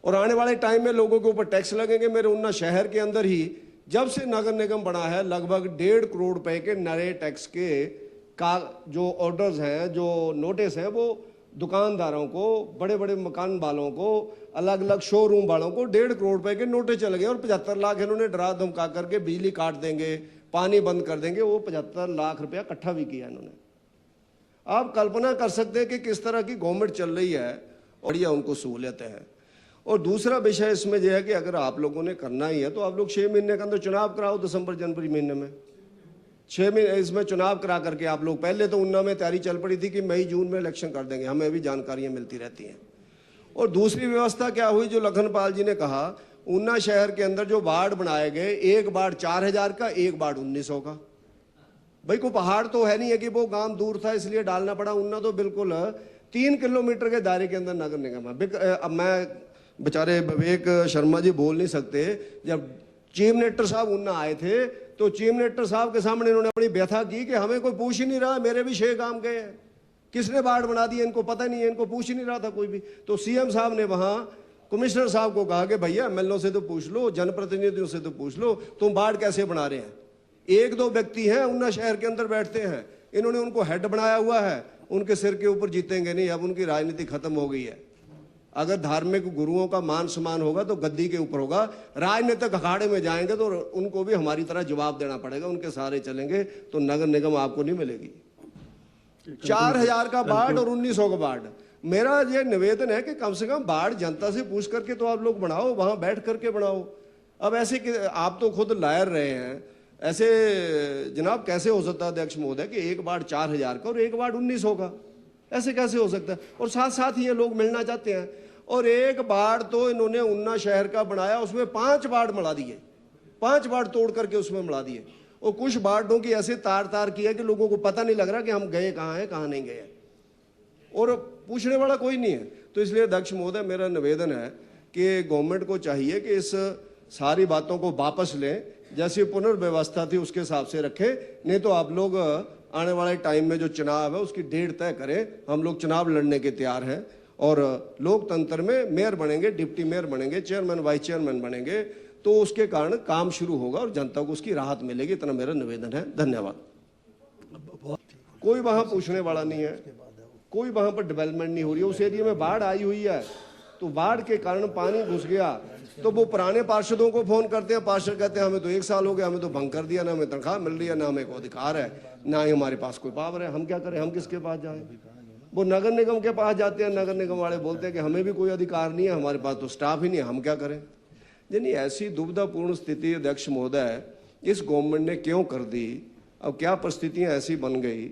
और आने वाले टाइम में लोगों के ऊपर टैक्स लगेंगे। मेरे ऊना शहर के अंदर ही जब से नगर निगम बना है लगभग 1.5 करोड़ रुपए के नए टैक्स के का जो ऑर्डर्स हैं, जो नोटिस हैं, वो दुकानदारों को, बड़े बड़े मकान वालों को, अलग अलग शोरूम वालों को 1.5 करोड़ रुपए के नोटिस चले गए। और 75 लाख इन्होंने डरा धमका करके बिजली काट देंगे, पानी बंद कर देंगे। वो 75 लाख रुपया इकट्ठा भी किया इन्होंने। आप कल्पना कर सकते हैं कि किस तरह की गवर्नमेंट चल रही है और ये उनको सहूलियतें हैं। और दूसरा विषय इसमें यह है कि अगर आप लोगों ने करना ही है तो आप लोग 6 महीने के अंदर चुनाव कराओ, दिसंबर जनवरी महीने में 6 महीने इसमें चुनाव करा करके आप लोग, पहले तो उन्ना में तैयारी चल पड़ी थी कि मई जून में इलेक्शन कर देंगे, हमें भी जानकारियां मिलती रहती हैं। और दूसरी व्यवस्था क्या हुई, जो लखनपाल जी ने कहा, ऊना शहर के अंदर जो वार्ड बनाए गए, एक वार्ड 4000 का, एक वार्ड 1900 का। भाई को पहाड़ तो है नहीं है कि वो गांव दूर था इसलिए डालना पड़ा। ऊना तो बिल्कुल 3 किलोमीटर के दायरे के अंदर नगर निगम है। अब मैं बेचारे विवेक शर्मा जी बोल नहीं सकते, जब चीफ मिनिस्टर साहब ऊना आए थे तो चीफ मिनिस्टर साहब के सामने इन्होंने अपनी व्यथा की कि हमें कोई पूछ ही नहीं रहा, मेरे भी 6 गांव गए हैं, किसने वार्ड बना दिए, इनको पता नहीं है, इनको पूछ ही नहीं रहा था कोई भी। तो सीएम साहब ने वहां कमिश्नर साहब को कहा कि भैया एमएलओ से तो पूछ लो, जनप्रतिनिधियों से तो पूछ लो, तुम वार्ड कैसे बना रहे हैं। 1-2 व्यक्ति हैं ऊना शहर के अंदर बैठते हैं, इन्होंने उनको हेड बनाया हुआ है, उनके सिर के ऊपर जीतेंगे नहीं। अब उनकी राजनीति खत्म हो गई है। अगर धार्मिक गुरुओं का मान सम्मान होगा तो गद्दी के ऊपर होगा, राजनीतिक अखाड़े में जाएंगे तो उनको भी हमारी तरह जवाब देना पड़ेगा, उनके सहारे चलेंगे तो नगर निगम आपको नहीं मिलेगी। 4000 का वार्ड और 1900 का वार्ड। मेरा ये निवेदन है कि कम से कम वार्ड जनता से पूछ करके तो आप लोग बनाओ, वहां बैठ करके बनाओ। अब ऐसे कि आप तो खुद लायर रहे हैं, ऐसे जनाब कैसे हो सकता है अध्यक्ष महोदय कि एक वार्ड 4000 का और एक वार्ड 1900 का, ऐसे कैसे हो सकता है। और साथ साथ ये लोग मिलना चाहते हैं। और एक वार्ड तो इन्होंने ऊना शहर का बनाया, उसमें 5 वार्ड मिला दिए, 5 वार्ड तोड़ करके उसमें मिला दिए। और कुछ वार्डों की ऐसे तार किया कि लोगों को पता नहीं लग रहा कि हम गए कहाँ हैं, कहाँ नहीं गए, और पूछने वाला कोई नहीं है। तो इसलिए अध्यक्ष महोदय मेरा निवेदन है कि गवर्नमेंट को चाहिए कि इस सारी बातों को वापस लें, जैसी पुनर्व्यवस्था थी उसके हिसाब से रखें। नहीं तो आप लोग आने वाले टाइम में जो चुनाव है उसकी डेट तय करें। हम लोग चुनाव लड़ने के तैयार हैं और लोकतंत्र में मेयर बनेंगे, डिप्टी मेयर बनेंगे, चेयरमैन वाइस चेयरमैन बनेंगे, तो उसके कारण काम शुरू होगा और जनता को उसकी राहत मिलेगी। इतना मेरा निवेदन है। धन्यवाद। कोई वहां पूछने वाला नहीं है, कोई वहां पर डेवलपमेंट नहीं हो रही है। उस एरिया में बाढ़ आई हुई है तो बाढ़ के कारण पानी घुस गया, तो वो पुराने पार्षदों को फोन करते हैं, पार्षद कहते हैं हमें तो 1 साल हो गया, हमें तो भंग कर दिया, ना हमें तनख्वाह मिल रही है, ना हमें कोई अधिकार है, ना ही हमारे पास कोई पावर है। हम क्या करें, हम किसके पास जाएं। वो नगर निगम के पास जाते हैं, नगर निगम वाले बोलते हैं कि हमें भी कोई अधिकार नहीं है, हमारे पास तो स्टाफ ही नहीं है, हम क्या करें। यानी ऐसी दुविधापूर्ण स्थिति अध्यक्ष महोदय इस गवर्नमेंट ने क्यों कर दी। अब क्या परिस्थितियां ऐसी बन गई